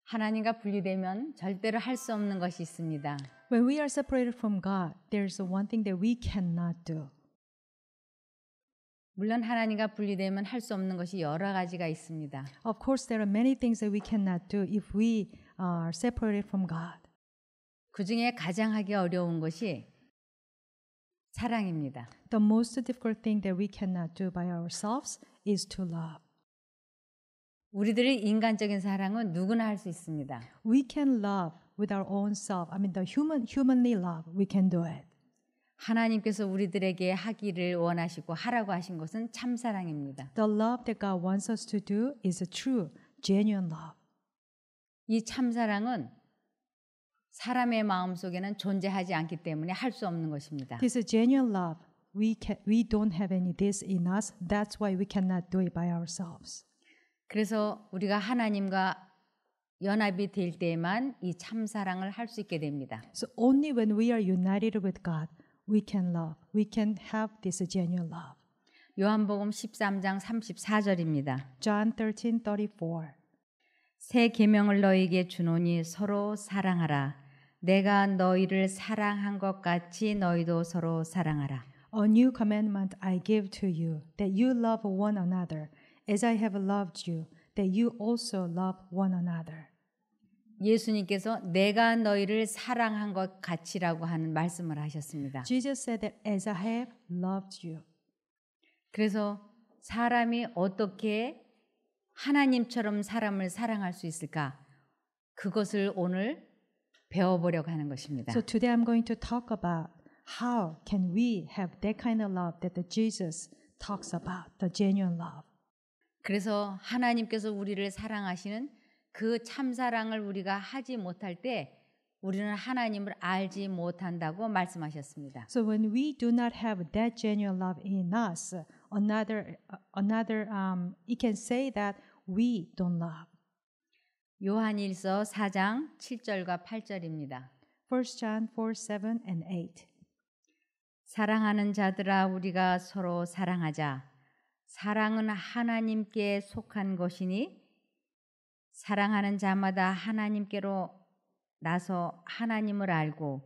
하나님과 분리되면 절대로 할 수 없는 것이 있습니다. When we are separated from God, there's one thing that we cannot do. 물론 하나님과 분리되면 할 수 없는 것이 여러 가지가 있습니다. Of course, there are many things that we cannot do if we are separated from God. 그 중에 가장 하기 어려운 것이 사랑입니다. The most difficult thing that we cannot do by ourselves is to love. 우리들의 인간적인 사랑은 누구나 할 수 있습니다. We can love with our own self. I mean, the humanly love, we can do it. 하나님께서 우리들에게 하기를 원하시고 하라고 하신 것은 참 사랑입니다. The love that God wants us to do is a true, genuine love. 이 참 사랑은 사람의 마음속에는 존재하지 않기 때문에 할 수 없는 것입니다. This is genuine love. We don't have any this in us. That's why we cannot do it by ourselves. 그래서 우리가 하나님과 연합이 될 때만 이 참 사랑을 할 수 있게 됩니다. So only when we are united with God, we can love. We can have this genuine love. 요한복음 13장 34절입니다. John 13:34. 새 계명을 너희에게 주노니 서로 사랑하라. 내가 너희를 사랑한 것 같이 너희도 서로 사랑하라. A new commandment I give to you, that you love one another, as I have loved you, that you also love one another. 예수님께서 내가 너희를 사랑한 것 같이라고 하는 말씀을 하셨습니다. Jesus said that as I have loved you. 그래서 사람이 어떻게 하나님처럼 사람을 사랑할 수 있을까? 그것을 오늘 배워보려고 하는 것입니다. So today I'm going to talk about how can we have that kind of love that the Jesus talks about, the genuine love. 그래서 하나님께서 우리를 사랑하시는 그 참사랑을 우리가 하지 못할 때 우리는 하나님을 알지 못한다고 말씀하셨습니다. So when we do not have that genuine love in us, it can say that we don't love. 요한일서 4장 7절과 8절입니다. 1 John 4:7 and 8. 사랑하는 자들아 우리가 서로 사랑하자. 사랑은 하나님께 속한 것이니 사랑하는 자마다 하나님께로 나서 하나님을 알고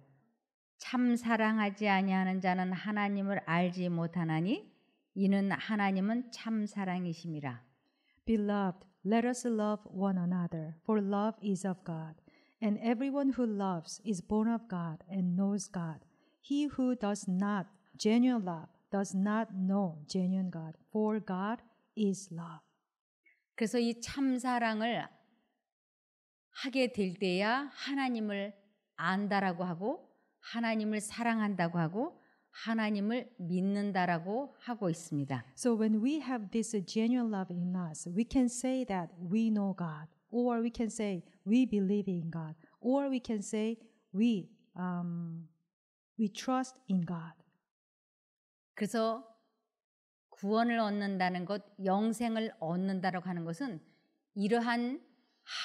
참 사랑하지 아니하는 자는 하나님을 알지 못하나니 이는 하나님은 참 사랑이심이라. Beloved, let us love one another, for love is of God, and everyone who loves is born of God and knows God. He who does not genuine love does not know genuine God, for God is love. 그래서 이 참 사랑을 하게 될 때야 하나님을 안다라고 하고 하나님을 사랑한다고 하고 하나님을 믿는다라고 하고 있습니다. So when we have this genuine love in us, we can say that we know God, or we can say we believe in God, or we can say we trust in God. 그래서 구원을 얻는다는 것, 영생을 얻는다라고 하는 것은 이러한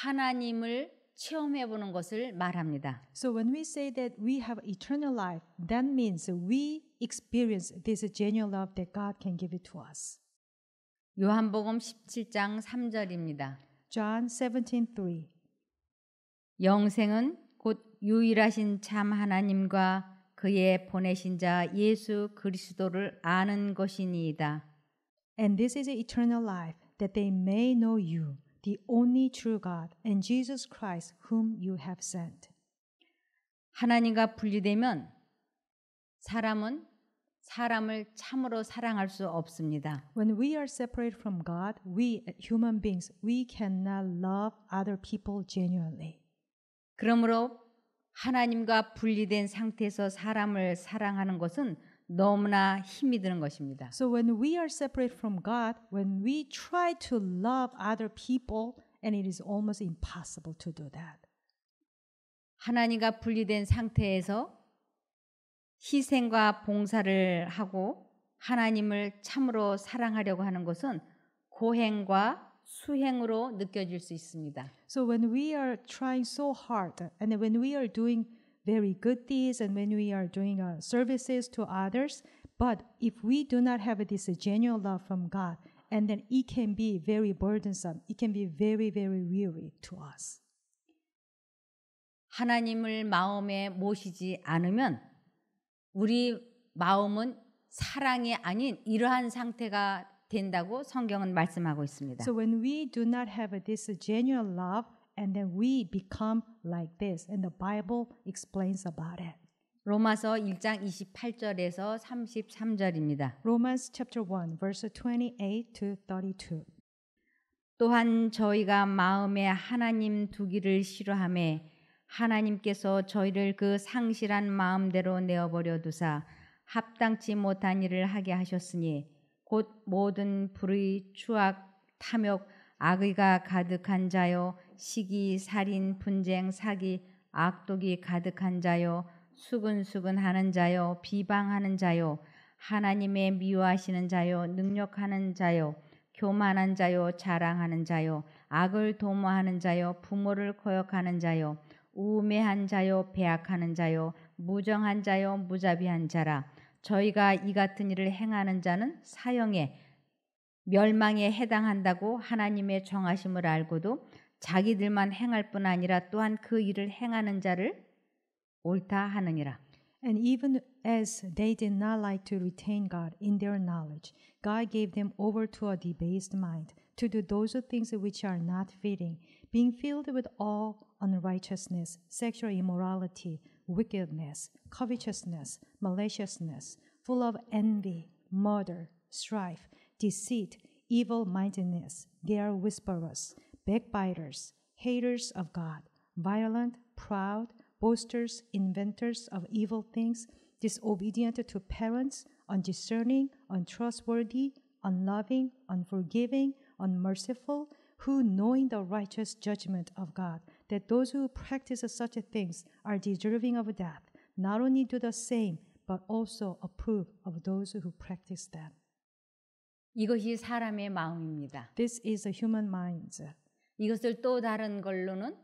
하나님을 체험해 보는 것을 말합니다. So when we say that we have eternal life, that means we experience this genuine love that God can give it to us. 요한복음 17장 3절입니다. John 17:3. 영생은 곧 유일하신 참 하나님과 그의 보내신 자 예수 그리스도를 아는 것이니이다. And this is eternal life, that they may know you, the only true God, and Jesus Christ, whom you have sent. 하나님과 분리되면 사람은 사람을 참으로 사랑할 수 없습니다. When we are separated from God, we human beings, we cannot love other people genuinely. 그러므로 하나님과 분리된 상태에서 사람을 사랑하는 것은 너무나 힘이 드는 것입니다. So when we are separated from God, when we try to love other people, and it is almost impossible to do that. 하나님과 분리된 상태에서 희생과 봉사를 하고 하나님을 참으로 사랑하려고 하는 것은 고행과 수행으로 느껴질 수 있습니다. So when we are trying so hard, and when we are doing very good deeds, and when we are doing services to others, but if we do not have this genuine love from God, and then it can be very burdensome, it can be very, very weary to us. 하나님을 마음에 모시지 않으면 우리 마음은 사랑이 아닌 이러한 상태가 된다고 성경은 말씀하고 있습니다. So when we do not have this genuine love, and then we become like this, and the Bible explains about it. 로마서 1장 28절에서 33절입니다. Romans chapter 1, verse 28 to 32. 또한 저희가 마음에 하나님 두기를 싫어하매 하나님께서 저희를 그 상실한 마음대로 내어버려 두사 합당치 못한 일을 하게 하셨으니 곧 모든 불의, 추악, 탐욕, 악의가 가득한 자요 시기, 살인, 분쟁, 사기, 악독이 가득한 자요 수근수근하는 자요 비방하는 자요 하나님의 미워하시는 자요 능력하는 자요 교만한 자요 자랑하는 자요 악을 도모하는 자요 부모를 거역하는 자요 우매한 자요 배악하는 자요 무정한 자요 무자비한 자라 저희가 이 같은 일을 행하는 자는 사형에 멸망에 해당한다고 하나님의 정하심을 알고도 자기들만 행할 뿐 아니라 또한 그 일을 행하는 자를 옳다 하느니라. And even as they did not like to retain God in their knowledge, God gave them over to a debased mind to do those things which are not fitting, being filled with all unrighteousness, sexual immorality, wickedness, covetousness, maliciousness, full of envy, murder, strife, deceit, evil-mindedness. They are whisperers, backbiters, haters of God, violent, proud, boasters, inventors of evil things, disobedient to parents, undiscerning, untrustworthy, unloving, unforgiving, unmerciful, who knowing the righteous judgment of God, that those who practice such things are deserving of death, not only do the same, but also approve of those who practice them. 이것이 사람의 마음입니다. This is a human mind. 이것을 또 다른 걸로는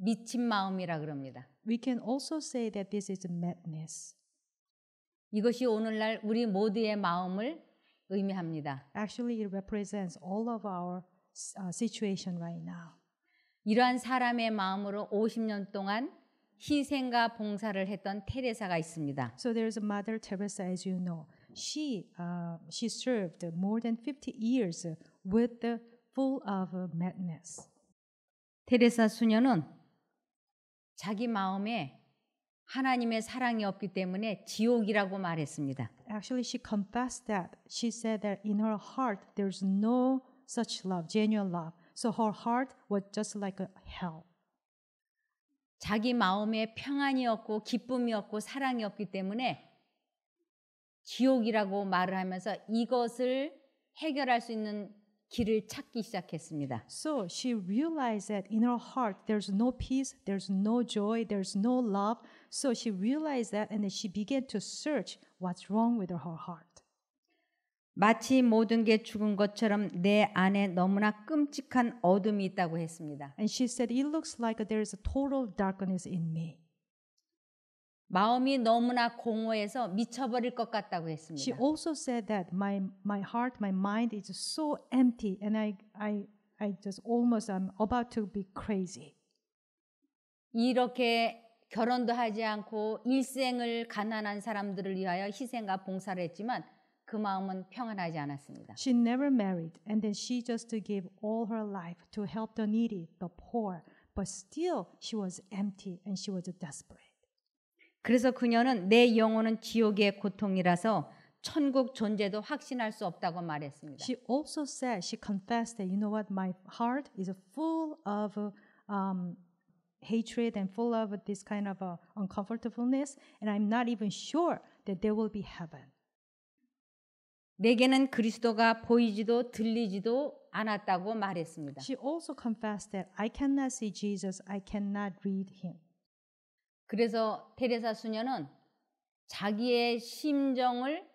미친 마음이라 그럽니다. We can also say that this is madness. 이것이 오늘날 우리 모두의 마음을 의미합니다. Actually, it represents all of our situation right now. 이러한 사람의 마음으로 50년 동안 희생과 봉사를 했던 테레사가 있습니다. So there's a Mother Teresa, as you know. She served more than 50 years with the full of madness. 테레사 수녀는 자기 마음에 하나님의 사랑이 없기 때문에 지옥이라고 말했습니다. Actually, she confessed that. She said that in her heart there's no such love, genuine love. So her heart was just like a hell. 자기 마음에 평안이 없고 기쁨이 없고 사랑이 없기 때문에 지옥이라고 말을 하면서 이것을 해결할 수 있는 길을 찾기 시작했습니다. So she realized that in her heart there's no peace, there's no joy, there's no love. So she realized that and then she began to search what's wrong with her heart. 마치 모든 게 죽은 것처럼 내 안에 너무나 끔찍한 어둠이 있다고 했습니다. And she said, it looks like there's a total darkness in me. 마음이 너무나 공허해서 미쳐버릴 것 같다고 She 했습니다. also said that my heart, my mind is so empty and I just almost I'm about to be crazy. 이렇게 결혼도 하지 않고 일생을 가난한 사람들을 위하여 희생과 봉사를 했지만 그 마음은 평안하지 않았습니다. She never married and then she just gave all her life to help the needy, the poor, but still she was empty and she was desperate. 그래서 그녀는 내 영혼은 지옥의 고통이라서 천국 존재도 확신할 수 없다고 말했습니다. She also said, she confessed that, you know what, my heart is full of hatred and full of this kind of uncomfortableness, and I'm not even sure that there will be heaven. 내게는 그리스도가 보이지도 들리지도 않았다고 말했습니다. She also confessed that I cannot see Jesus, I cannot read him. 그래서 테레사 수녀는 자기의 심정을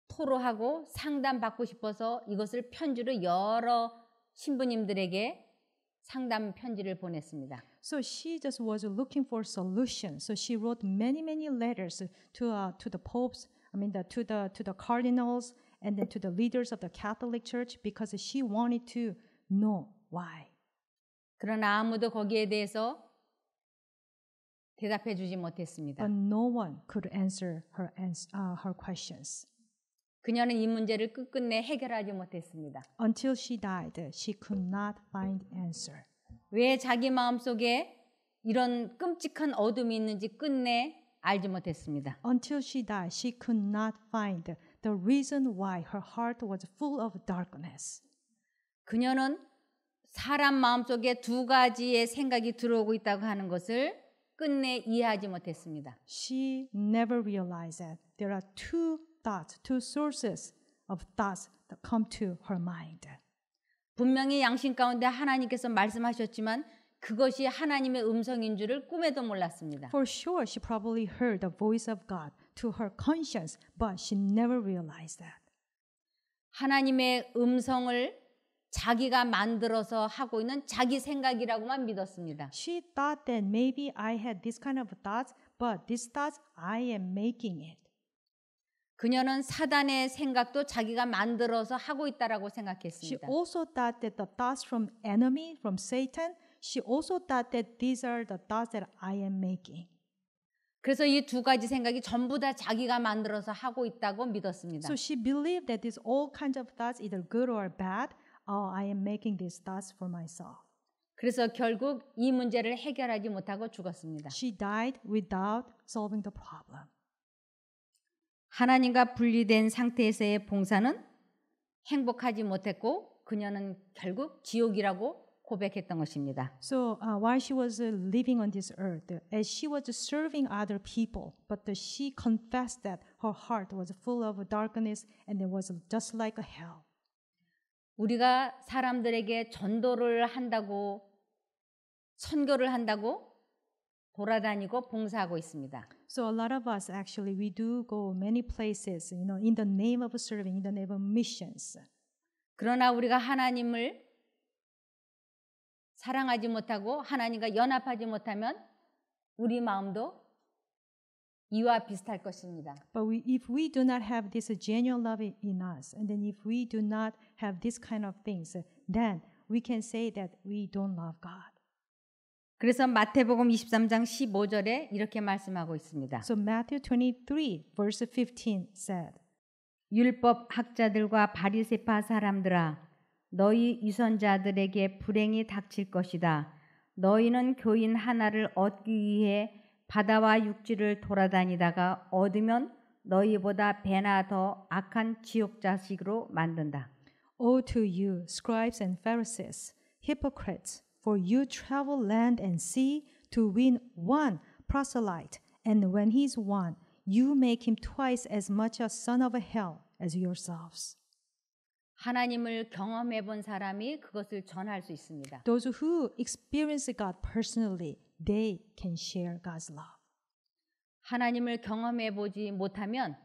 토로하고 상담받고 싶어서 이것을 편지로 여러 신부님들에게 상담 편지를 보냈습니다. So she just was looking for solutions. So she wrote many letters to the popes, to the cardinals, and then to the leaders of the Catholic Church because she wanted to know why. 그러나 아무도 거기에 대해서 대답해 주지 못했습니다. But no one could answer her questions. 그녀는 이 문제를 끝끝내 해결하지 못했습니다. Until she died, she could not find answer. 왜 자기 마음속에 이런 끔찍한 어둠이 있는지 끝내 알지 못했습니다. Until she died, she could not find the reason why her heart was full of darkness. 그녀는 사람 마음속에 두 가지의 생각이 들어오고 있다고 하는 것을 끝내 이해하지 못했습니다. She never realized that there are two thoughts, two sources of thoughts that come to her mind. 분명히 양심 가운데 하나님께서 말씀하셨지만 그것이 하나님의 음성인 줄을 꿈에도 몰랐습니다. For sure, she probably heard the voice of God to her conscience, but she never realized that. 하나님의 음성을 자기가 만들어서 하고 있는 자기 생각이라고만 믿었습니다. She thought that maybe I had this kind of thoughts, but these thoughts I am making it. 그녀는 사단의 생각도 자기가 만들어서 하고 있다라고 She 생각했습니다. also thought that the thoughts from enemy, from Satan, she also thought that these are the thoughts that I am making. 그래서 이 두 가지 생각이 전부 다 자기가 만들어서 하고 있다고 믿었습니다. So she believed that these all kinds of thoughts, either good or bad, I am making these thoughts for myself. 그래서 결국 이 문제를 해결하지 못하고 죽었습니다. She died without solving the problem. 하나님과 분리된 상태에서의 봉사는 행복하지 못했고 그녀는 결국 지옥이라고 고백했던 것입니다. So while she was living on this earth, as she was serving other people, but she confessed that her heart was full of darkness and it was just like a hell. 우리가 사람들에게 전도를 한다고 선교를 한다고 돌아다니고 봉사하고 있습니다. So a lot of us actually we do go many places, in the name of serving, in the name of missions. 그러나 우리가 하나님을 사랑하지 못하고 하나님과 연합하지 못하면 우리 마음도 이와 비슷할 것입니다. But if we do not have this genuine love in us, and then if we do not have this kind of things, then we can say that we don't love God. 그래서 마태복음 23장 15절에 이렇게 말씀하고 있습니다. So Matthew 23 verse 15 said, 율법 학자들과 바리새파 사람들아 너희 유선자들에게 불행이 닥칠 것이다. 너희는 교인 하나를 얻기 위해 바다와 육지를 돌아다니다가 얻으면 너희보다 배나 더 악한 지옥 자식으로 만든다. Woe to you, scribes and Pharisees, hypocrites, for you travel land and sea to win one proselyte, and when he is won, you make him twice as much a son of hell as yourselves. 하나님을 경험해 본 사람이 그것을 전할 수 있습니다. Those who experience God personally, they can share God's love. 하나님을 경험해 보지 못하면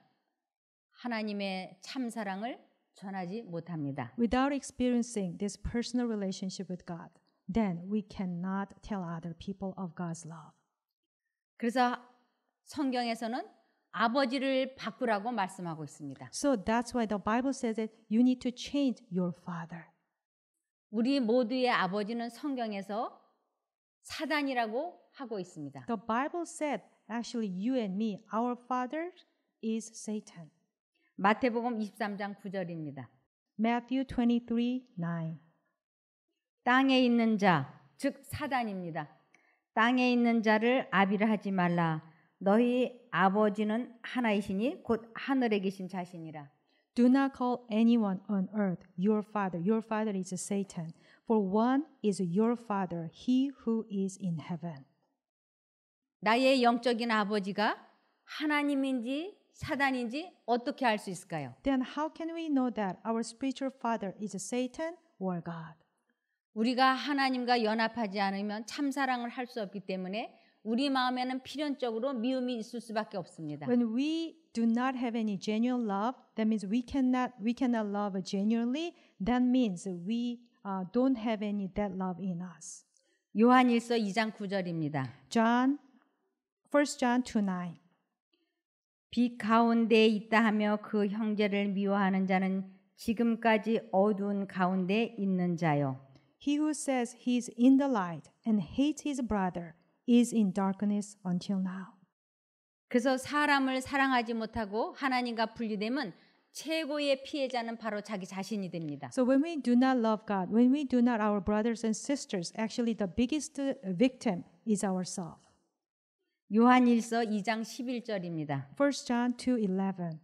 하나님의 참 사랑을 전하지 못합니다. Without experiencing this personal relationship with God, then we cannot tell other people of God's love. 그래서 성경에서는 아버지를 바꾸라고 말씀하고 있습니다. So that's why the Bible says that you need to change your father. 우리 모두의 아버지는 성경에서 사단이라고 하고 있습니다. The Bible said, actually, you and me, our father is Satan. 마태복음 23장 9절입니다. Matthew 23:9. 땅에 있는 자, 즉 사단입니다. 땅에 있는 자를 아비를 하지 말라. 너희 아버지는 하나이시니 곧 하늘에 계신 자신이라. Do not call anyone on earth your father. Your father is Satan. For one is your father, he who is in heaven. 나의 영적인 아버지가 하나님인지 사단인지 어떻게 알 수 있을까요? Then how can we know that our spiritual father is Satan or God? 우리가 하나님과 연합하지 않으면 참사랑을 할 수 없기 때문에 우리 마음에는 필연적으로 미움이 있을 수밖에 없습니다. When we do not have any genuine love, that means we cannot love genuinely. That means we don't have any that love in us. 요한일서 2장 9절입니다. 1 John 2:9. 빛 가운데 있다 하며 그 형제를 미워하는 자는 지금까지 어두운 가운데 있는 자요. He who says he is in the light and hates his brother is in darkness until now. 그래서 사람을 사랑하지 못하고 하나님과 분리되면 최고의 피해자는 바로 자기 자신이 됩니다. So when we do not love God, when we do not our brothers and sisters, actually the biggest victim is ourselves. 요한일서 2장 11절입니다. 1 John 2:11.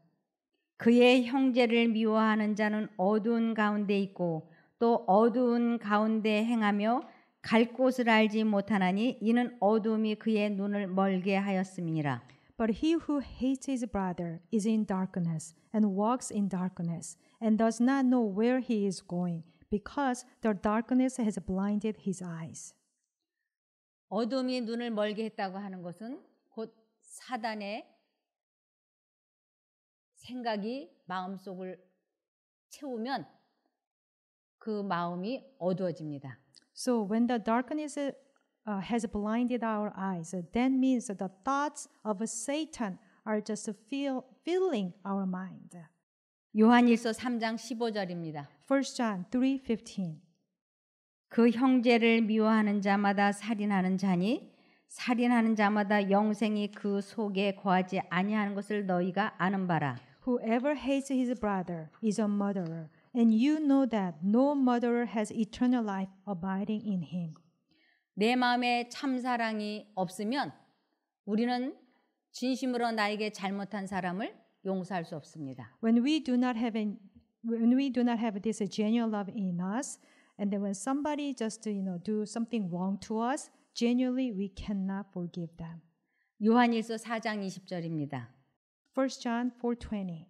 그의 형제를 미워하는 자는 어두운 가운데 있고 또 어두운 가운데 행하며 갈 곳을 알지 못하나니 이는 어두움이 그의 눈을 멀게 하였음이니라. But he who hates his brother is in darkness and walks in darkness and does not know where he is going because the darkness has blinded his eyes. 어둠이 눈을 멀게 했다고 하는 것은 곧 사단의 생각이 마음속을 채우면 그 마음이 어두워집니다. So when the darkness has blinded our eyes, that means that the thoughts of Satan are just filling our mind. 요한일서 3장 15절입니다. 1 John 3:15. 그 형제를 미워하는 자마다 살인하는 자니 살인하는 자마다 영생이 그 속에 거하지 아니하는 것을 너희가 아는 바라. Whoever hates his brother is a murderer, and you know that no murderer has eternal life abiding in him. 내 마음에 참 사랑이 없으면 우리는 진심으로 나에게 잘못한 사람을 용서할 수 없습니다. When we do not have this genuine love in us, and then when somebody just do something wrong to us, genuinely we cannot forgive them. 요한일서 4장 20절입니다. 1 John 4:20.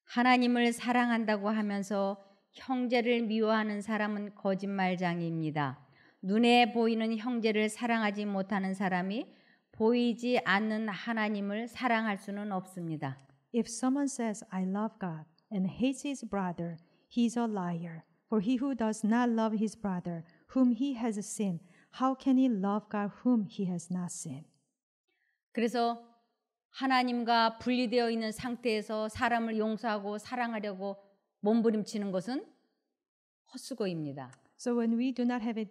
하나님을 사랑한다고 하면서 형제를 미워하는 사람은 거짓말장이입니다. 눈에 보이는 형제를 사랑하지 못하는 사람이 보이지 않는 하나님을 사랑할 수는 없습니다. If someone says, I love God and hates his brother, he is a liar. For he who does not love his brother, whom he has seen, how can he love God whom he has not seen? 그래서 하나님과 분리되어 있는 상태에서 사람을 용서하고 사랑하려고 몸부림치는 것은 헛수고입니다. So when we do not have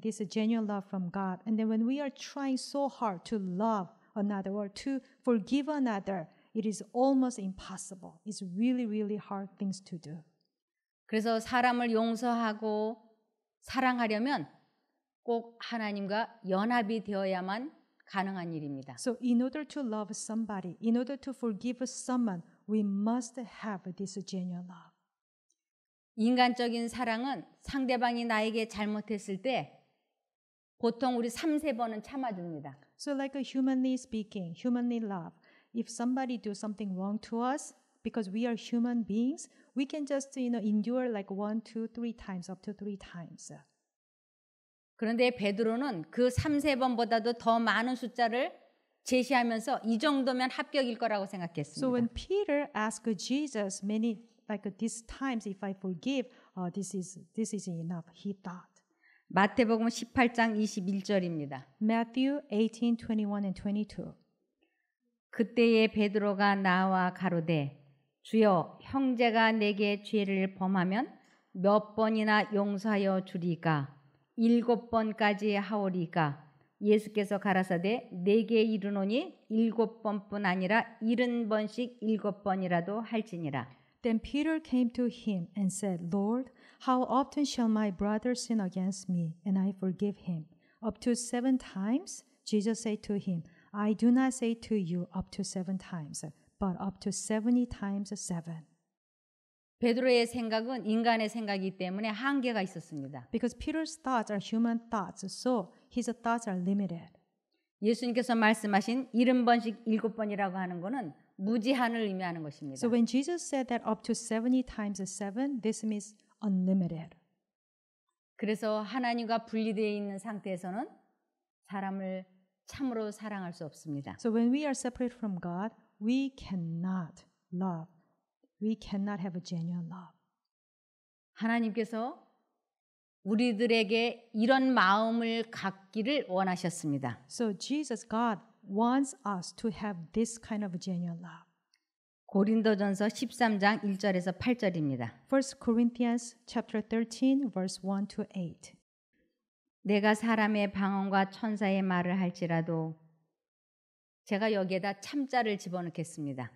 this genuine love from God, and then when we are trying so hard to love another or to forgive another, it is almost impossible. It's really, really hard things to do. 그래서 사람을 용서하고 사랑하려면 꼭 하나님과 연합이 되어야만 가능한 일입니다. So in order to love somebody, in order to forgive someone, we must have this genuine love. 인간적인 사랑은 상대방이 나에게 잘못했을 때 보통 우리 3-4번은 참아줍니다. So like humanly speaking, humanly love, if somebody do something wrong to us, because we are human beings, we can just endure like 1, 2, 3 times, up to 3 times. 그런데 베드로는 그 3-4번보다도 더 많은 숫자를 제시하면서 이 정도면 합격일 거라고 생각했습니다. So when Peter asked Jesus many like these times, if I forgive, this is enough. He thought. 마태복음 18장 21절입니다. Matthew 18:21 and 22. 그때에 베드로가 나와 가로되 주여 형제가 내게 죄를 범하면 몇 번이나 용서하여 주리까 7번까지 하오리까 예수께서 가라사대 내게 이르노니 7번뿐 아니라 70번씩 7번이라도 할지니라. Then Peter came to him and said, Lord, how often shall my brother sin against me and I forgive him? Up to 7 times? Jesus said to him, I do not say to you up to 7 times, but up to 70 times 7. 베드로의 생각은 인간의 생각이기 때문에 한계가 있었습니다. Because Peter's thoughts are human thoughts, so his thoughts are limited. 예수님께서 말씀하신 70번씩 7번이라고 하는 것은 무제한을 의미하는 것입니다. So when Jesus said that up to 70 times 7, this means unlimited. 그래서 하나님과 분리되어 있는 상태에서는 사람을 참으로 사랑할 수 없습니다. So when we are separate from God, we cannot love. We cannot have a genuine love. 하나님께서 우리들에게 이런 마음을 갖기를 원하셨습니다. So Jesus, God, wants us to have this kind of genuine love. 고린도전서 13장 1절에서 8절입니다. 1 Corinthians chapter 13 verse 1 to 8. 내가 사람의 방언과 천사의 말을 할지라도 제가 여기에다 참자를 집어넣겠습니다.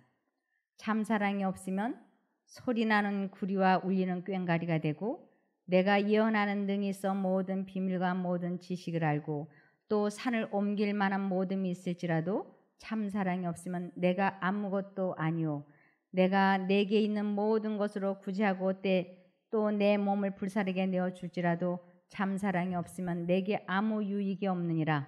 참사랑이 없으면 소리나는 구리와 울리는 꽹과리가 되고 내가 예언하는 등이 있어 모든 비밀과 모든 지식을 알고 또 산을 옮길 만한 모든 있을지라도 참사랑이 없으면 내가 아무것도 아니오. 내가 내게 있는 모든 것으로 구제하고 또 내 몸을 불사르게 내어줄지라도 참사랑이 없으면 내게 아무 유익이 없느니라.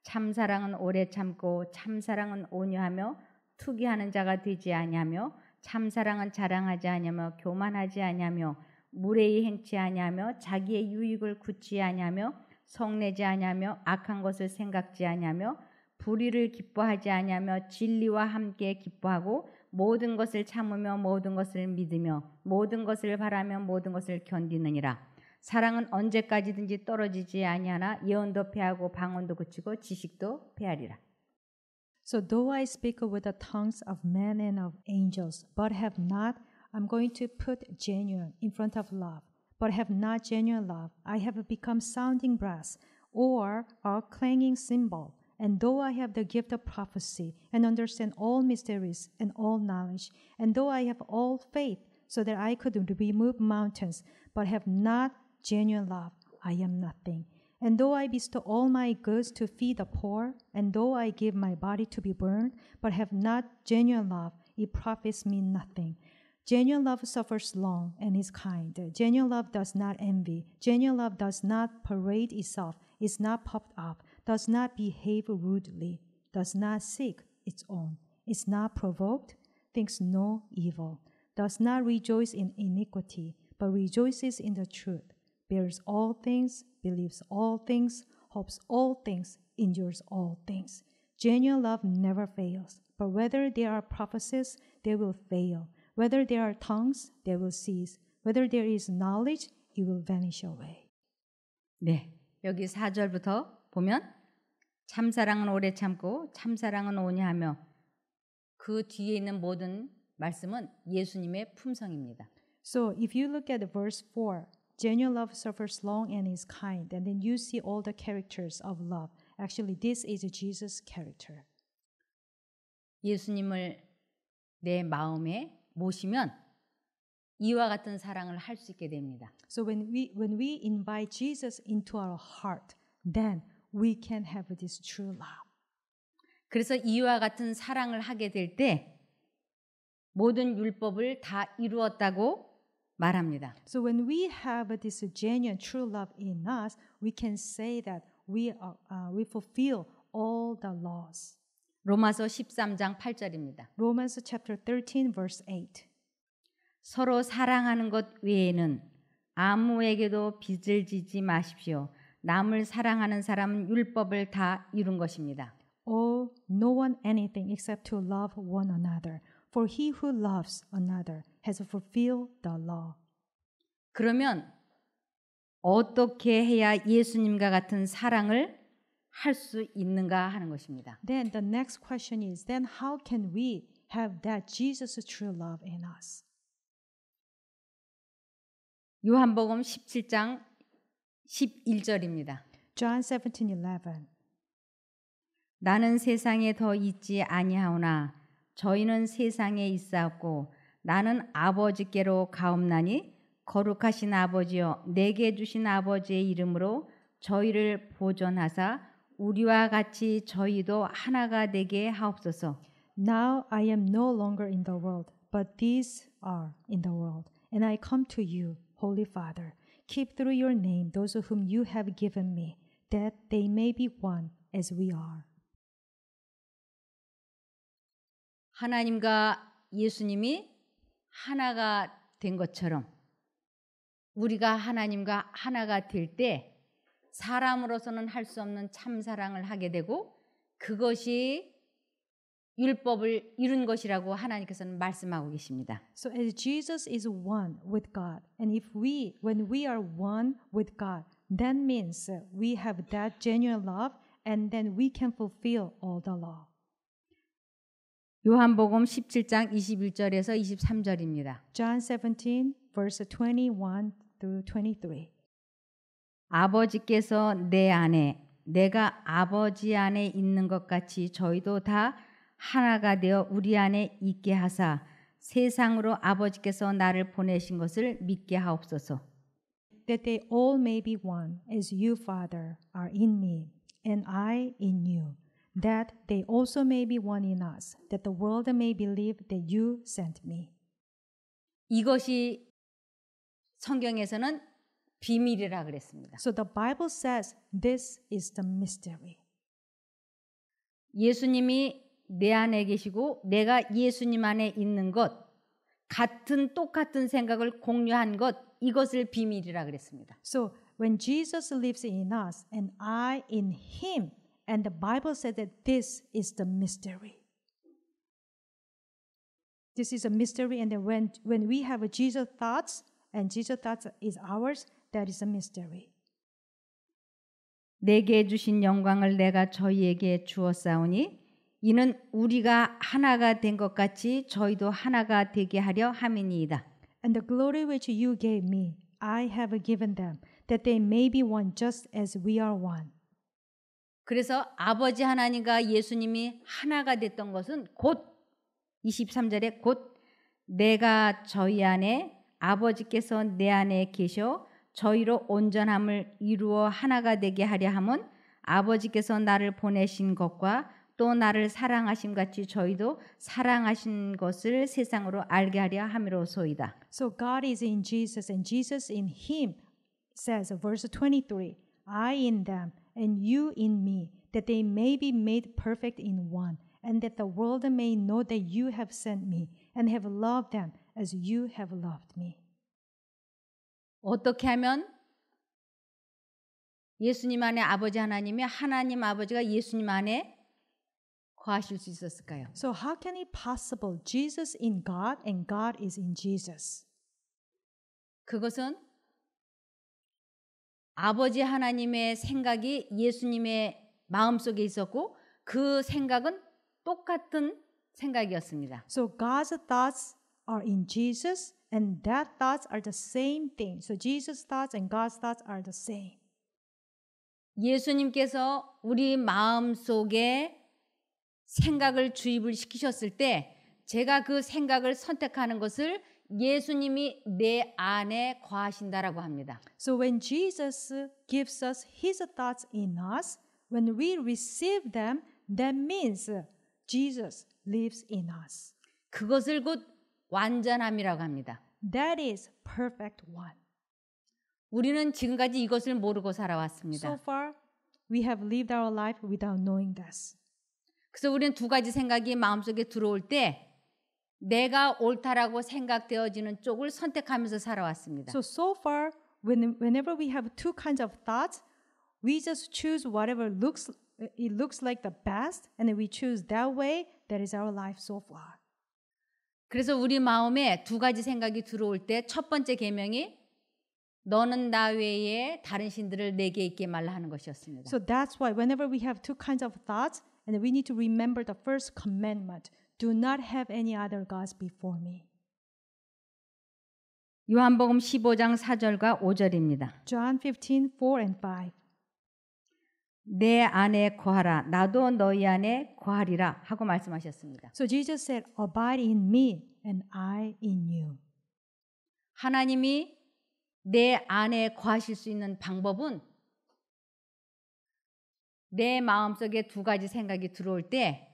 참사랑은 오래 참고 참사랑은 온유하며 투기하는 자가 되지 아니하며 참사랑은 자랑하지 아니하며 교만하지 아니하며 무례히 행치 아니하며 자기의 유익을 굳지 아니하며 성내지 아니하며 악한 것을 생각지 아니하며 불의를 기뻐하지 아니하며 진리와 함께 기뻐하고 모든 것을 참으며 모든 것을 믿으며 모든 것을 바라며 모든 것을 견디느니라. 사랑은 언제까지든지 떨어지지 아니하나 예언도 패하고 방언도 그치고 지식도 패하리라. So though I speak with the tongues of men and of angels, but have not, I'm going to put genuine in front of love, but have not genuine love, I have become sounding brass or a clanging cymbal. And though I have the gift of prophecy and understand all mysteries and all knowledge, and though I have all faith so that I could remove mountains, but have not genuine love, I am nothing. And though I bestow all my goods to feed the poor, and though I give my body to be burned, but have not genuine love, it profits me nothing. Genuine love suffers long and is kind. Genuine love does not envy. Genuine love does not parade itself, is not puffed up, does not behave rudely, does not seek its own, is not provoked, thinks no evil, does not rejoice in iniquity, but rejoices in the truth, bears all things, believes all things, hopes all things, endures all things. Genuine love never fails, but whether there are prophecies, they will fail. Whether there are tongues, they will cease. Whether there is knowledge, it will vanish away. 네, 여기 4절부터 보면 참사랑은 오래 참고 참사랑은 온유하며 그 뒤에 있는 모든 말씀은 예수님의 품성입니다. So if you look at verse 4, genuine love suffers long and is kind, and then you see all the characters of love. Actually, this is Jesus' character. 예수님을 내 마음에 모시면 이와 같은 사랑을 할 수 있게 됩니다. So when we invite Jesus into our heart, then we can have this true love. 그래서 이와 같은 사랑을 하게 될 때 모든 율법을 다 이루었다고 말합니다. So when we have this genuine true love in us, we can say that we fulfill all the laws. 로마서 13장 8절입니다. Romans chapter 13 verse 8. 서로 사랑하는 것 외에는 아무에게도 빚을 지지 마십시오. 남을 사랑하는 사람은 율법을 다 이룬 것입니다. Owe no one anything except to love one another. For he who loves another has fulfilled the law. 그러면 어떻게 해야 예수님과 같은 사랑을 할 수 있는가 하는 것입니다. Then the next question is, then how can we have that Jesus' true love in us? 요한복음 17장 11절입니다. John 17:11. 나는 세상에 더 있지 아니하오나 저희는 세상에 있사옵고 나는 아버지께로 가옵나니 거룩하신 아버지여 내게 주신 아버지의 이름으로 저희를 보존하사 우리와 같이 저희도 하나가 되게 하옵소서. Now I am no longer in the world, but these are in the world. And I come to you, Holy Father. Keep through your name those whom you have given me, that they may be one as we are. 하나님과 예수님이 하나가 된 것처럼 우리가 하나님과 하나가 될 때 사람으로서는 할 수 없는 참사랑을 하게 되고 그것이 율법을 이룬 것이라고 하나님께서는 말씀하고 계십니다. So as Jesus is one with God, and when we are one with God, that means we have that genuine love, and then we can fulfill all the law. 요한복음 17장 21절에서 23절입니다. John 17, verse 21 through 23. 아버지께서 내 안에 내가 아버지 안에 있는 것 같이 저희도 다 하나가 되어 우리 안에 있게 하사 세상으로 아버지께서 나를 보내신 것을 믿게 하옵소서. That they all may be one, as you, Father, are in me, and I in you, that they also may be one in us, that the world may believe that you sent me. 이것이 성경에서는 비밀이라 그랬습니다. So the Bible says this is the mystery. 예수님이 내 안에 계시고 내가 예수님 안에 있는 것, 같은 똑같은 생각을 공유한 것, 이것을 비밀이라 그랬습니다. So when Jesus lives in us and I in him, and the Bible said that this is the mystery. This is a mystery, and then when we have a Jesus thoughts and Jesus thoughts is ours, that is a mystery. 내게 주신 영광을 내가 저희에게 주었사오니 이는 우리가 하나가 된 것 같이 저희도 하나가 되게 하려 함이니이다. And the glory which you gave me, I have given them, that they may be one just as we are one. 그래서 아버지 하나님과 예수님이 하나가 됐던 것은 곧 23절에 곧 내가 저희 안에 아버지께서 내 안에 계셔 저희로 온전함을 이루어 하나가 되게 하려 함은 아버지께서 나를 보내신 것과 또 나를 사랑하심 같이 저희도 사랑하신 것을 세상으로 알게 하려 함이로소이다. So God is in Jesus and Jesus in him, says verse 23, I in them and you in me, that they may be made perfect in one, and that the world may know that you have sent me and have loved them as you have loved me. 어떻게 하면 예수님 안에 아버지 하나님이 하나님 아버지가 예수님 안에 거하실 수 있었을까요? So how can it possible Jesus in God and God is in Jesus? 그것은 아버지 하나님의 생각이 예수님의 마음속에 있었고 그 생각은 똑같은 생각이었습니다. So God's thoughts are in Jesus and that thoughts are the same thing. So Jesus' thoughts and God's thoughts are the same. 예수님께서 우리 마음속에 생각을 주입을 시키셨을 때 제가 그 생각을 선택하는 것을 예수님이 내 안에 거하신다라고 합니다. So when Jesus gives us his thoughts in us, when we receive them, that means Jesus lives in us. 그것을 곧 완전함이라고 합니다. That is perfect one. 우리는 지금까지 이것을 모르고 살아왔습니다. So far, we have lived our life without knowing this. 그래서 우리는 두 가지 생각이 마음속에 들어올 때 내가 옳다라고 생각되어지는 쪽을 선택하면서 살아왔습니다. So far, whenever we have two kinds of thoughts, we just choose whatever looks like the best, and then we choose that way. That is our life so far. 그래서 우리 마음에 두 가지 생각이 들어올 때 첫 번째 계명이 너는 나 외에 다른 신들을 내게 있게 말라 하는 것이었습니다. So that's why whenever we have two kinds of thoughts, and we need to remember the first commandment: do not have any other gods before me. 요한복음 15장 4절과 5절입니다. John 15, 4 and 5. 내 안에 거하라 나도 너희 안에 거하리라 하고 말씀하셨습니다. So Jesus said, abide in me and I in you. 하나님이 내 안에 거하실 수 있는 방법은 내 마음속에 두 가지 생각이 들어올 때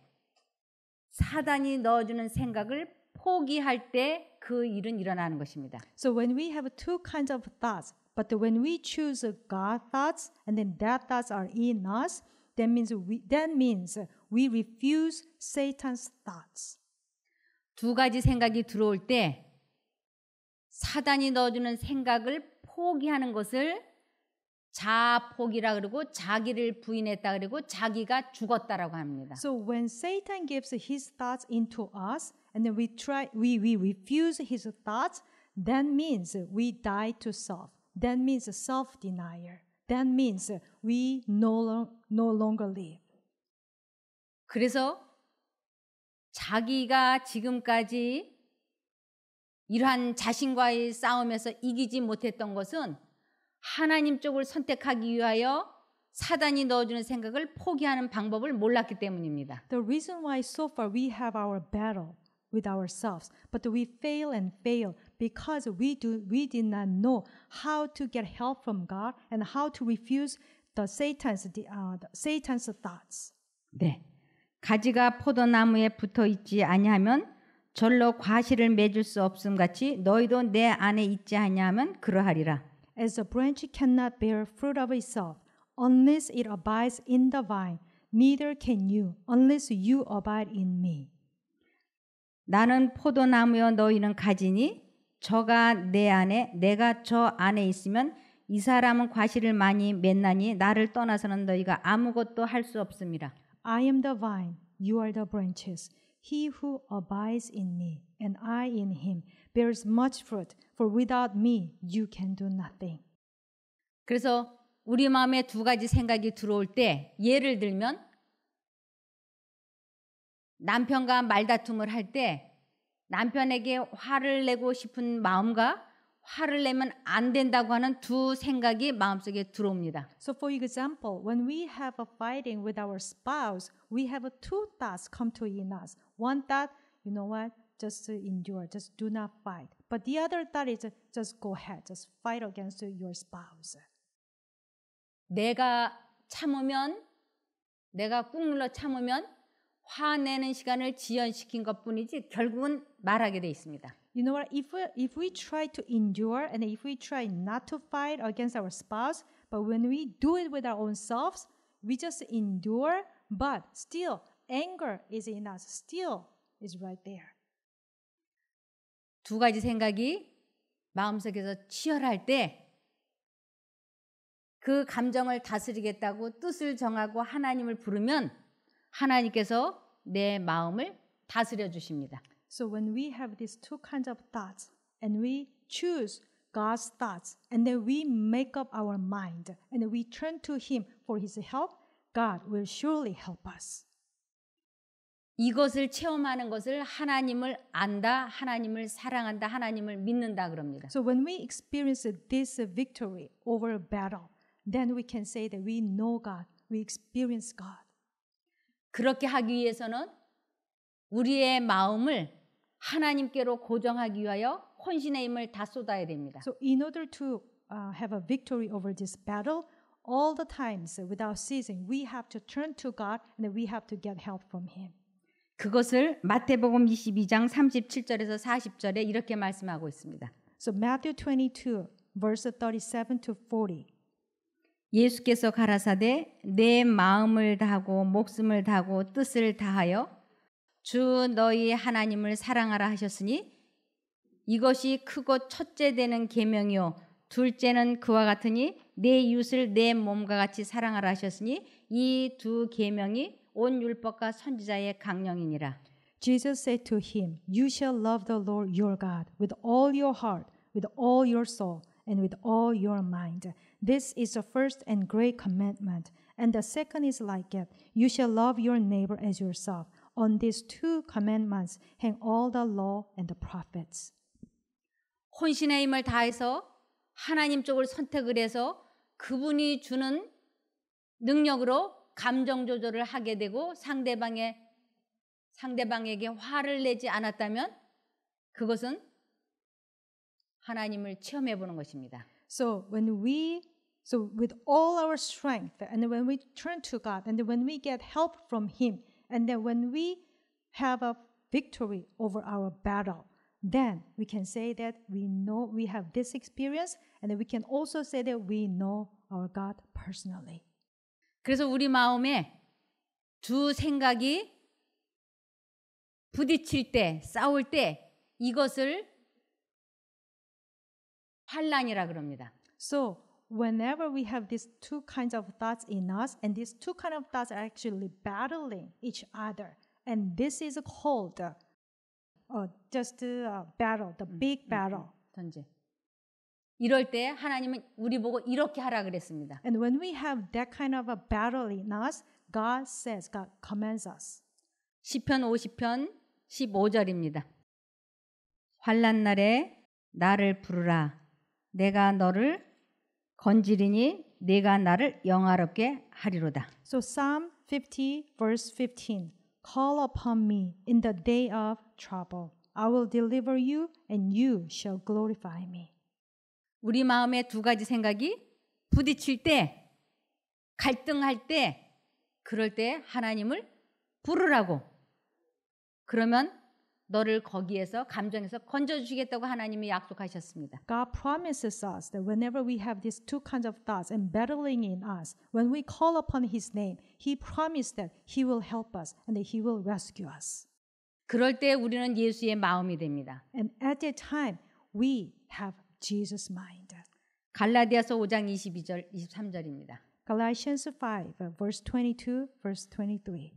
사단이 넣어주는 생각을 포기할 때 그 일은 일어나는 것입니다. So when we have two kinds of thoughts, but when we choose God thoughts and then that thoughts are in us, that means we refuse Satan's thoughts. 두 가지 생각이 들어올 때 사단이 넣어주는 생각을 포기하는 것을 자포기라 그러고 자기를 부인했다 그러고 자기가 죽었다라고 합니다. So when Satan gives his thoughts into us and then we refuse his thoughts, that means we die to self. That means self-denial. That means we no longer live. 그래서 자기가 지금까지 이러한 자신과의 싸움에서 이기지 못했던 것은 하나님 쪽을 선택하기 위하여 사단이 넣어주는 생각을 포기하는 방법을 몰랐기 때문입니다. The reason why so far we have our battle with ourselves, but we fail and fail because we did not know how to get help from God and how to refuse the Satan's thoughts. 네, 가지가 포도나무에 붙어 있지 아니하면 절로 과실을 맺을 수 없음 같이 너희도 내 안에 있지 아니하면 그러하리라. As the branch cannot bear fruit of itself unless it abides in the vine, neither can you unless you abide in me. 나는 포도나무여 너희는 가지니 저가 내 안에 내가 저 안에 있으면 이 사람은 과실을 많이 맺나니 나를 떠나서는 너희가 아무것도 할 수 없음이라. I am the vine, you are the branches. He who abides in me and I in him bears much fruit, for without me you can do nothing. 그래서 우리 마음에 두 가지 생각이 들어올 때 예를 들면 남편과 말다툼을 할 때 남편에게 화를 내고 싶은 마음과 화를 내면 안 된다고 하는 두 생각이 마음속에 들어옵니다. So for example, when we have a fighting with our spouse, we have two thoughts come to in us. One thought, you know what, just endure, just do not fight. But the other thought is just go ahead, just fight against your spouse. 내가 참으면 내가 꾹 눌러 참으면 화내는 시간을 지연시킨 것뿐이지 결국은 말하게 돼 있습니다. You know what? If we try to endure and if we try not to fight against our spouse, but when we do it with our own selves, we just endure, but still anger is in us, still is right there. 두 가지 생각이 마음속에서 치열할 때 그 감정을 다스리겠다고 뜻을 정하고 하나님을 부르면 하나님께서 내 마음을 다스려 주십니다. So when we have these two kinds of thoughts and we choose God's thoughts and then we make up our mind and we turn to Him for His help, God will surely help us. 이것을 체험하는 것을 하나님을 안다, 하나님을 사랑한다, 하나님을 믿는다 그럽니다. So when we experience this victory over a battle, then we can say that we know God, we experience God. 그렇게 하기 위해서는 우리의 마음을 하나님께로 고정하기 위하여 혼신의 힘을 다 쏟아야 됩니다. So in order to have a victory over this battle, all the times without ceasing, we have to turn to God and we have to get help from Him. 그것을 마태복음 22장 37절에서 40절에 이렇게 말씀하고 있습니다. So Matthew 22, verse 37 to 40. 예수께서 가라사대 내 마음을 다하고 목숨을 다하고 뜻을 다하여 주 너희 하나님을 사랑하라 하셨으니 이것이 크고 첫째 되는 계명이요 둘째는 그와 같으니 내 이웃을 내 몸과 같이 사랑하라 하셨으니 이 두 계명이 온 율법과 선지자의 강령이니라. Jesus said to him, You shall love the Lord your God with all your heart, with all your soul, and with all your mind. This is the first and great commandment. And the second is like it. You shall love your neighbor as yourself. On these two commandments hang all the law and the prophets. 혼신의 힘을 다해서 하나님 쪽을 선택을 해서 그분이 주는 능력으로 감정 조절을 하게 되고 상대방에게 화를 내지 않았다면 그것은 하나님을 체험해 보는 것입니다. So with all our strength, and when we turn to God, and when we get help from Him, and then when we have a victory over our battle, then we can say that we know we have this experience, and then we can also say that we know our God personally. 그래서 우리 마음에 두 생각이 부딪힐 때, 싸울 때 이것을 환란이라 그럽니다. So whenever we have these two kinds of thoughts in us, and these two kinds of thoughts are actually battling each other, and this is called just a battle, the big battle. 전제. 이럴 때 하나님은 우리 보고 이렇게 하라 그랬습니다. And when we have that kind of a battle in us, God commands us. 시편 50편 15절입니다. 환난 날에 나를 부르라. 내가 너를 건지리니 네가 나를 영화롭게 하리로다. So Psalm 50 verse 15. Call upon me in the day of trouble. I will deliver you and you shall glorify me. 우리 마음에 두 가지 생각이 부딪힐 때, 갈등할 때, 그럴 때 하나님을 부르라고. 그러면 너를 거기에서 감정에서 건져주시겠다고 하나님이 약속하셨습니다. God promises us that whenever we have these two kinds of thoughts and battling in us, when we call upon His name, He promised that He will help us and that He will rescue us. 그럴 때 우리는 예수의 마음이 됩니다. And at that time, we have Jesus' mind. 갈라디아서 5장 22절, 23절입니다. Galatians 5 verse 22, verse 23.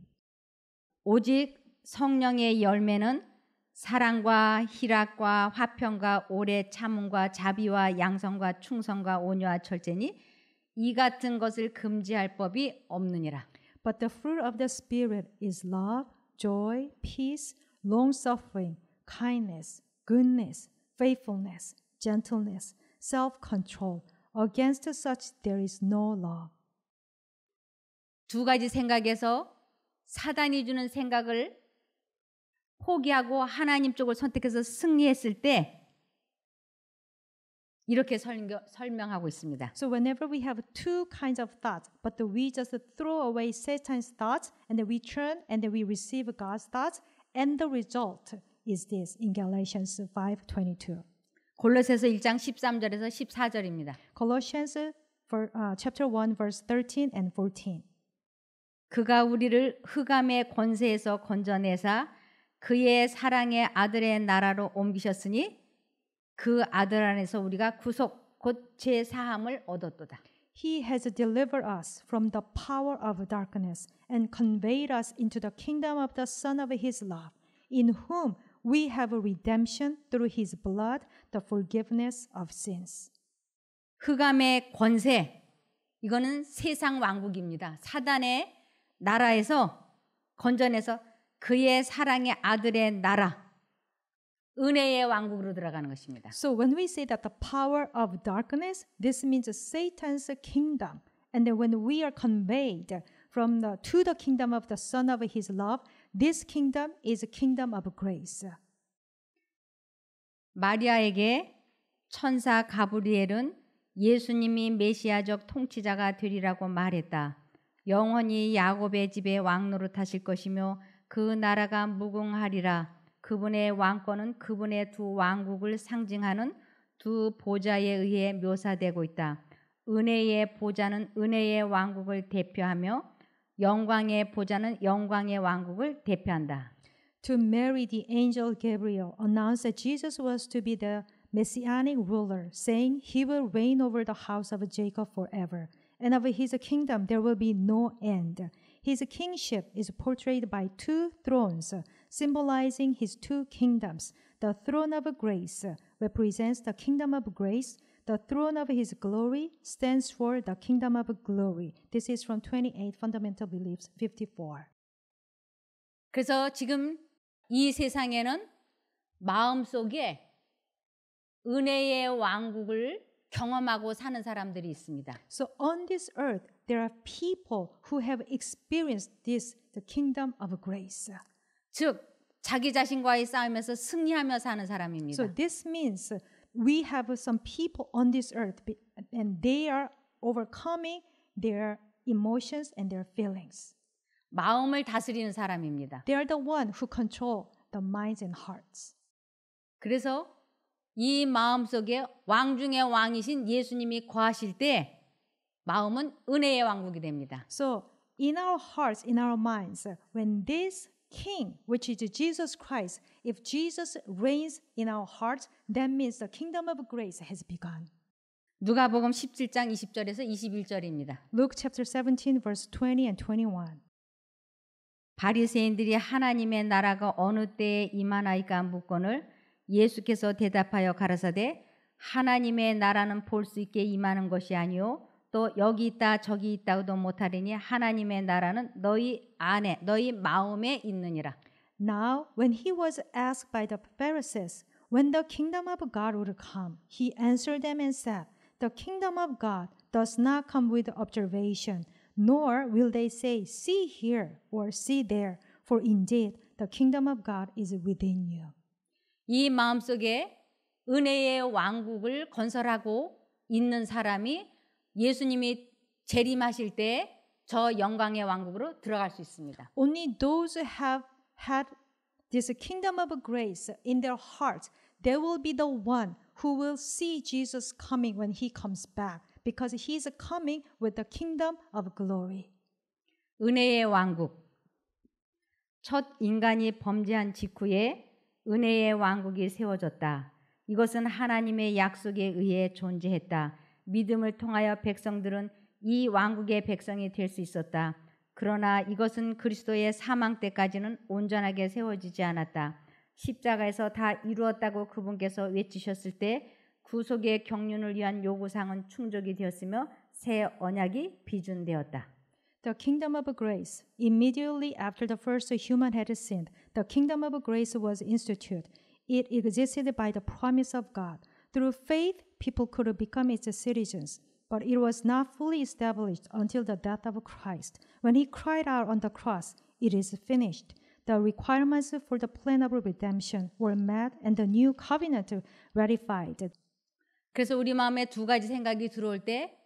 오직 성령의 열매는 사랑과 희락과 화평과 오래 참음과 자비와 양성과 충성과 온유와 절제니 이 같은 것을 금지할 법이 없느니라. But the fruit of the Spirit is love, joy, peace, long-suffering, kindness, goodness, faithfulness, gentleness, self-control. Against such there is no law. 두 가지 생각에서 사단이 주는 생각을 포기하고 하나님 쪽을 선택해서 승리했을 때 이렇게 설명하고 있습니다. So whenever we have two kinds of thoughts, but we just throw away Satan's thoughts and then we turn and then we receive God's thoughts, and the result is this in Galatians 5:22. 골로새서 1장 13절에서 14절입니다. Colossians chapter 1 verse 13 and 14. 그가 우리를 흑암의 권세에서 건져내사 그의 사랑의 아들의 나라로 옮기셨으니 그 아들 안에서 우리가 구속 곧 제사함을 얻었도다. He has delivered us from the power of darkness and conveyed us into the kingdom of the Son of His love, in whom we have redemption through His blood, the forgiveness of sins. 흑암의 권세, 이거는 세상 왕국입니다. 사단의 나라에서 건져내서 그의 사랑의 아들의 나라, 은혜의 왕국으로 들어가는 것입니다. So when we say that the power of darkness, this means Satan's kingdom. And then when we are conveyed to the kingdom of the Son of His love, this kingdom is a kingdom of grace. 마리아에게 천사 가브리엘은 예수님이 메시아적 통치자가 되리라고 말했다. 영원히 야곱의 집에 왕노릇하실 것이며 그 나라가 무궁하리라. 그분의 왕권은 그분의 두 왕국을 상징하는 두 보좌에 의해 묘사되고 있다. 은혜의 보좌는 은혜의 왕국을 대표하며 영광의 보좌는 영광의 왕국을 대표한다. To Mary, the angel Gabriel announced that Jesus was to be the messianic ruler, saying he will reign over the house of Jacob forever, and of his kingdom there will be no end. His kingship is portrayed by two thrones, symbolizing his two kingdoms. The throne of grace represents the kingdom of grace. The throne of his glory stands for the kingdom of glory. This is from 28 Fundamental Beliefs 54. 그래서 지금 이 세상에는 마음속에 은혜의 왕국을 경험하고 사는 사람들이 있습니다. So on this earth, there are people who have experienced this, the kingdom of grace. 즉 자기 자신과의 싸움에서 승리하며 사는 사람입니다. So this means we have some people on this earth and they are overcoming their emotions and their feelings. 마음을 다스리는 사람입니다. They are the one who control the minds and hearts. 그래서 이 마음 속에 왕 중의 왕이신 예수님이 거하실 때 마음은 은혜의 왕국이 됩니다. So in our hearts, in our minds, when this King, which is Jesus Christ, if Jesus reigns in our hearts, that means the kingdom of grace has begun. 누가복음 17장 20절에서 21절입니다. Luke chapter 17, verse 20 and 21. 바리새인들이 하나님의 나라가 어느 때에 임하나이까 묻거늘 예수께서 대답하여 가라사대 하나님의 나라는 볼 수 있게 임하는 것이 아니요 또 여기 있다 저기 있다고도 못하리니 하나님의 나라는 너희 안에 너희 마음에 있느니라. Now, when he was asked by the Pharisees when the kingdom of God would come, he answered them and said, "The kingdom of God does not come with observation, nor will they say, 'See here,' or 'See there,' for indeed the kingdom of God is within you." 이 마음속에 은혜의 왕국을 건설하고 있는 사람이 예수님이 재림하실 때 저 영광의 왕국으로 들어갈 수 있습니다. Only those who have had this kingdom of grace in their hearts, they will be the one who will see Jesus coming when he comes back, because he is coming with the kingdom of glory. 은혜의 왕국. 첫 인간이 범죄한 직후에 은혜의 왕국이 세워졌다. 이것은 하나님의 약속에 의해 존재했다. 믿음을 통하여 백성들은 이 왕국의 백성이 될 수 있었다. 그러나 이것은 그리스도의 사망 때까지는 온전하게 세워지지 않았다. 십자가에서 다 이루었다고 그분께서 외치셨을 때 구속의 경륜을 위한 요구사항은 충족이 되었으며 새 언약이 비준되었다. The kingdom of grace. Immediately after the first human had sinned, the kingdom of grace was instituted. It existed by the promise of God. Through faith, people could become its citizens. But it was not fully established until the death of Christ. When he cried out on the cross, "It is finished," the requirements for the plan of redemption were met and the new covenant ratified. 그래서 우리 마음에 두 가지 생각이 들어올 때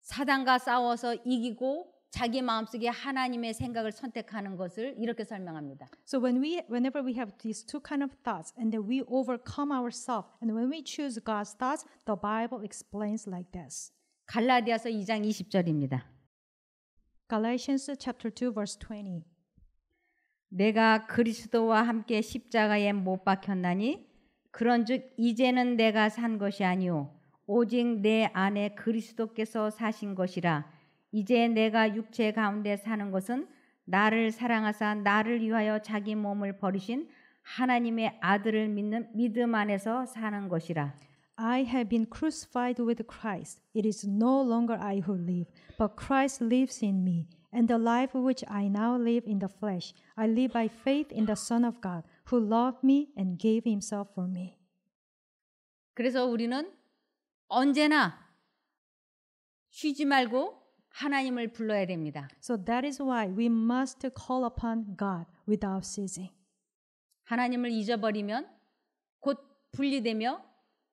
사단과 싸워서 이기고 자기 마음속에 하나님의 생각을 선택하는 것을 이렇게 설명합니다. So whenever we have these two kind of thoughts and then we overcome ourselves, and when we choose God's thoughts, the Bible explains like this. 갈라디아서 2장 20절입니다. Galatians chapter 2 verse 20. 내가 그리스도와 함께 십자가에 못 박혔나니 그런즉 이제는 내가 산 것이 아니요 오직 내 안에 그리스도께서 사신 것이라. 이제 내가 육체 가운데 사는 것은 나를 사랑하사 나를 위하여 자기 몸을 버리신 하나님의 아들을 믿는 믿음 안에서 사는 것이라. I have been crucified with Christ. It is no longer I who live, but Christ lives in me. And the life which I now live in the flesh, I live by faith in the Son of God, who loved me and gave himself for me. 그래서 우리는 언제나 쉬지 말고 하나님을 불러야 됩니다. So that is why we must call upon God without ceasing. 하나님을 잊어버리면 곧 분리되며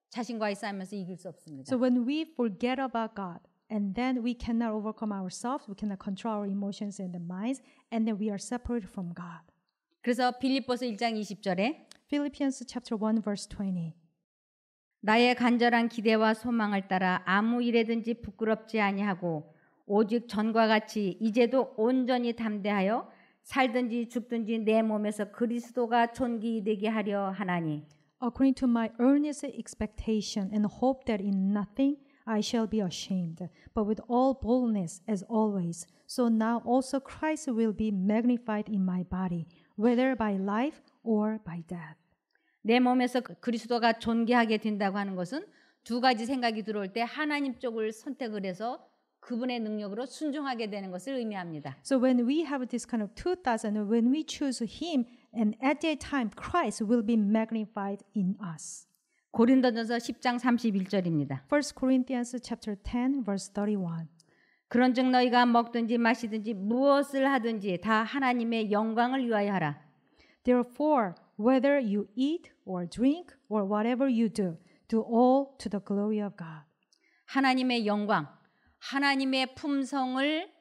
자신과의 싸움에서 이길 수 없습니다. So when we forget about God, and then we cannot overcome ourselves, we cannot control our emotions and the minds, and then we are separated from God. 그래서 빌립보서 1장 20절에 Philippians chapter 1 verse 20. 나의 간절한 기대와 소망을 따라 아무 일에든지 부끄럽지 아니하고 오직 전과 같이 이제도 온전히 담대하여 살든지 죽든지 내 몸에서 그리스도가 존귀되게 하려 하나니. According to my earnest expectation and hope that in nothing I shall be ashamed, but with all boldness as always. So now also Christ will be magnified in my body, whether by life or by death. 내 몸에서 그리스도가 존귀하게 된다고 하는 것은 두 가지 생각이 들어올 때 하나님 쪽을 선택을 해서 그분의 능력으로 순종하게 되는 것을 의미합니다. So when we have this kind of two thoughts and when we choose him, and at that time Christ will be magnified in us. 고린도전서 10장 31절입니다. 1 Corinthians chapter 10 verse 31. 그런즉 너희가 먹든지 마시든지 무엇을 하든지 다 하나님의 영광을 위하여 하라. Therefore, whether you eat or drink or whatever you do, do all to the glory of God. 하나님의 영광, 하나님의 품성을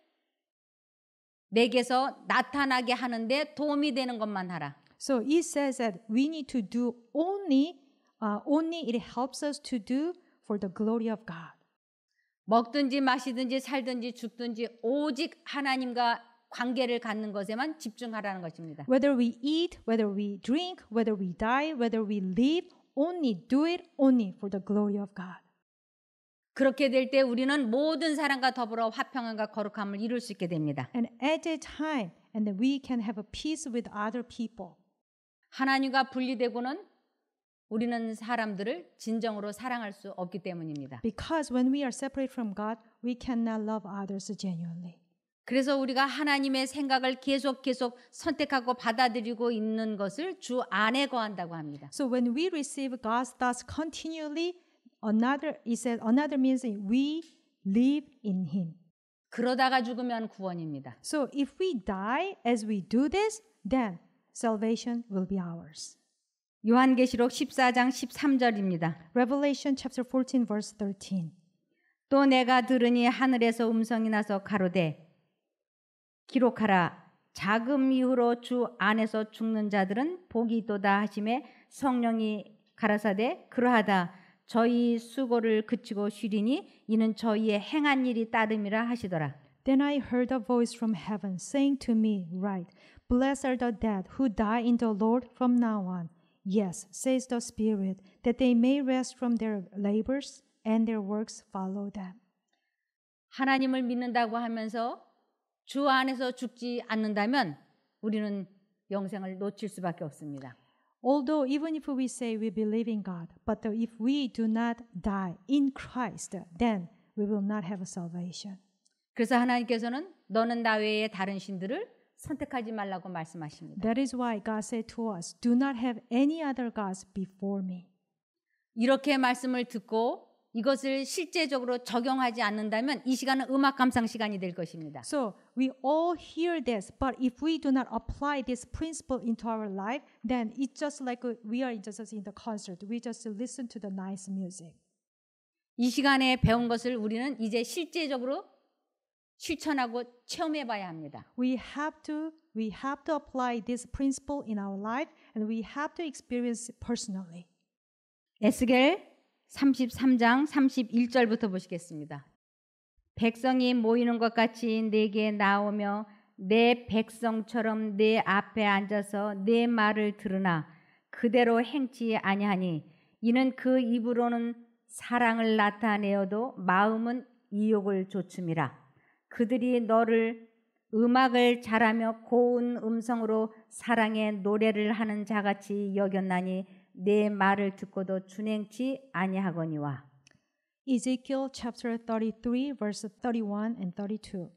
내게서 나타나게 하는데 도움이 되는 것만 하라. So it says that we need to do only it helps us to do for the glory of God. 먹든지 마시든지 살든지 죽든지 오직 하나님과 관계를 갖는 것에만 집중하라는 것입니다. Whether we eat, whether we drink, whether we die, whether we live, only do it only for the glory of God. 그렇게 될 때 우리는 모든 사람과 더불어 화평함과 거룩함을 이룰 수 있게 됩니다. And at that time, and then we can have a peace with other people. 하나님과 분리되고는 우리는 사람들을 진정으로 사랑할 수 없기 때문입니다. Because when we are separated from God, we cannot love others genuinely. 그래서 우리가 하나님의 생각을 계속 선택하고 받아들이고 있는 것을 주 안에 거한다고 합니다. So when we receive God's thoughts continually, another means we live in Him. 그러다가 죽으면 구원입니다. So if we die as we do this, then salvation will be ours. 요한계시록 14장 13절입니다. Revelation chapter 14 verse 13. 또 내가 들으니 하늘에서 음성이 나서 가로되 기록하라. 자금 이후로 주 안에서 죽는 자들은 복이 있도다 하심에 성령이 가라사대 그러하다. 저희 수고를 그치고 쉬리니 이는 저희의 행한 일이 따름이라 하시더라. Then I heard a voice from heaven saying to me, Write, Blessed are the dead who die in the Lord from now on. Yes, says the Spirit, that they may rest from their labors and their works follow them. 하나님을 믿는다고 하면서 주 안에서 죽지 않는다면 우리는 영생을 놓칠 수밖에 없습니다. Although even if we say we believe in God, but if we do not die in Christ, then we will not have salvation. 그래서 하나님께서는 너는 나 외에 다른 신들을 선택하지 말라고 말씀하십니다. That is why God said to us, Do not have any other gods before me. 이렇게 말씀을 듣고 이것을 실제적으로 적용하지 않는다면 이 시간은 음악 감상 시간이 될 것입니다. So we all hear this, but if we do not apply this principle into our life, then it's just like we are just in the concert. We just listen to the nice music. 이 시간에 배운 것을 우리는 이제 실제적으로 실천하고 체험해 봐야 합니다. We have to apply this principle in our life, and we have to experience it personally. 에스겔 33장 31절부터 보시겠습니다. 백성이 모이는 것 같이 내게 나오며 내 백성처럼 내 앞에 앉아서 내 말을 들으나 그대로 행치 아니하니 이는 그 입으로는 사랑을 나타내어도 마음은 이욕을 조춤이라. 그들이 너를 음악을 잘하며 고운 음성으로 사랑의 노래를 하는 자같이 여겼나니 내 말을 듣고도 준행치 아니하거니와. Ezekiel chapter 33 verse 31 and 32.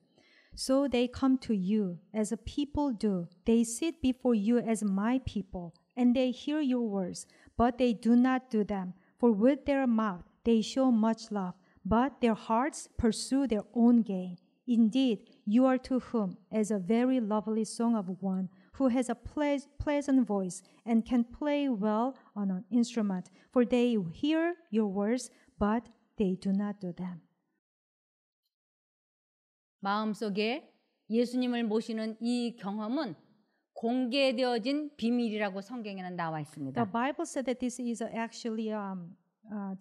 So they come to you as a people do. They sit before you as my people, and they hear your words, but they do not do them. For with their mouth they show much love, but their hearts pursue their own gain. Indeed, you are to whom as a very lovely song of one who has a pleasant voice and can play well on an instrument, for they hear your words, but they do not do them. 마음속에 예수님을 모시는 이 경험은 공개되어진 비밀이라고 성경에는 나와 있습니다. The Bible said that this is actually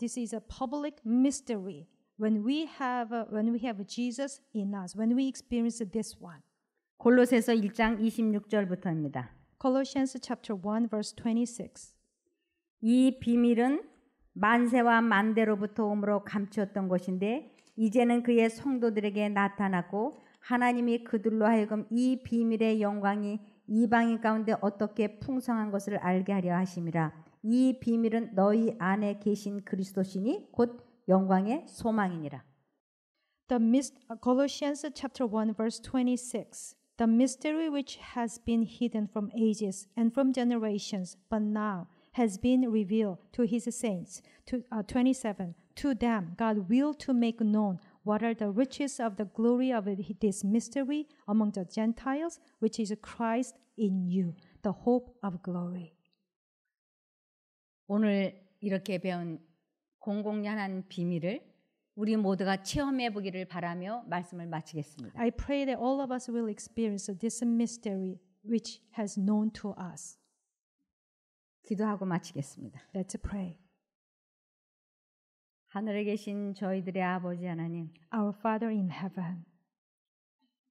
this is a public mystery. When we have Jesus in us, when we experience this one. 골로새서 1장 26절부터입니다. Colossians chapter 1 verse 26. 이 비밀은 만세와 만대로부터 오므로 감추었던 것인데 이제는 그의 성도들에게 나타났고 하나님이 그들로 하여금 이 비밀의 영광이 이방인 가운데 어떻게 풍성한 것을 알게 하려 하심이라. 이 비밀은 너희 안에 계신 그리스도시니 곧 영광의 소망이니라. Colossians chapter 1 verse 26. The mystery which has been hidden from ages and from generations, but now has been revealed to his saints. 27. To them God willed to make known what are the riches of the glory of this mystery among the Gentiles, which is Christ in you, the hope of glory. 오늘 이렇게 배운 공공연한 비밀을 우리 모두가 체험해 보기를 바라며 말씀을 마치겠습니다. I pray that all of us will experience this mystery which has known to us. 기도하고 마치겠습니다. Let's pray. 하늘에 계신 저희들의 아버지 하나님, Our Father in heaven.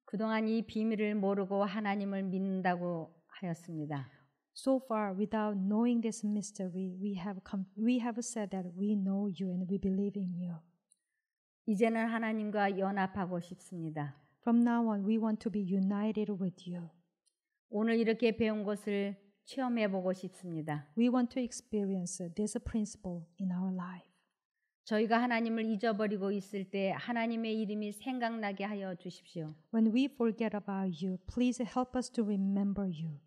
그동안 이 비밀을 모르고 하나님을 믿는다고 하였습니다. So far, without knowing this mystery, we have said that we know you and we believe in you. 이제는 하나님과 연합하고 싶습니다. From now on, we want to be united with you. 오늘 이렇게 배운 것을 체험해 보고 싶습니다. We want to experience this principle in our life. 저희가 하나님을 잊어버리고 있을 때 하나님의 이름이 생각나게 하여 주십시오. When we forget about you, please help us to remember you.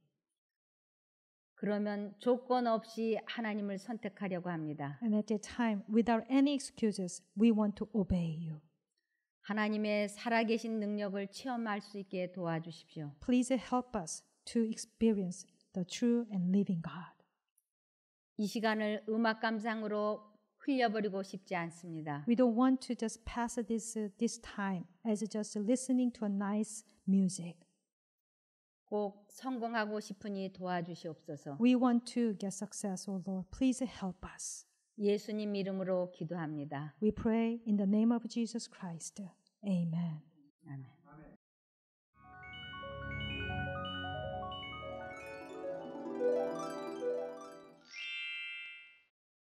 그러면 조건 없이 하나님을 선택하려고 합니다. And at that time, without any excuses, we want to obey you. 하나님의 살아계신 능력을 체험할 수 있게 도와주십시오. Please help us to experience the true and living God. 이 시간을 음악 감상으로 흘려버리고 싶지 않습니다. We don't want to just pass this time as just listening to a nice music. 꼭 성공하고 싶으니 도와주시옵소서. We want to get success, O Lord. Please help us. 예수님 이름으로 기도합니다. We pray in the name of Jesus Christ. Amen. 아멘.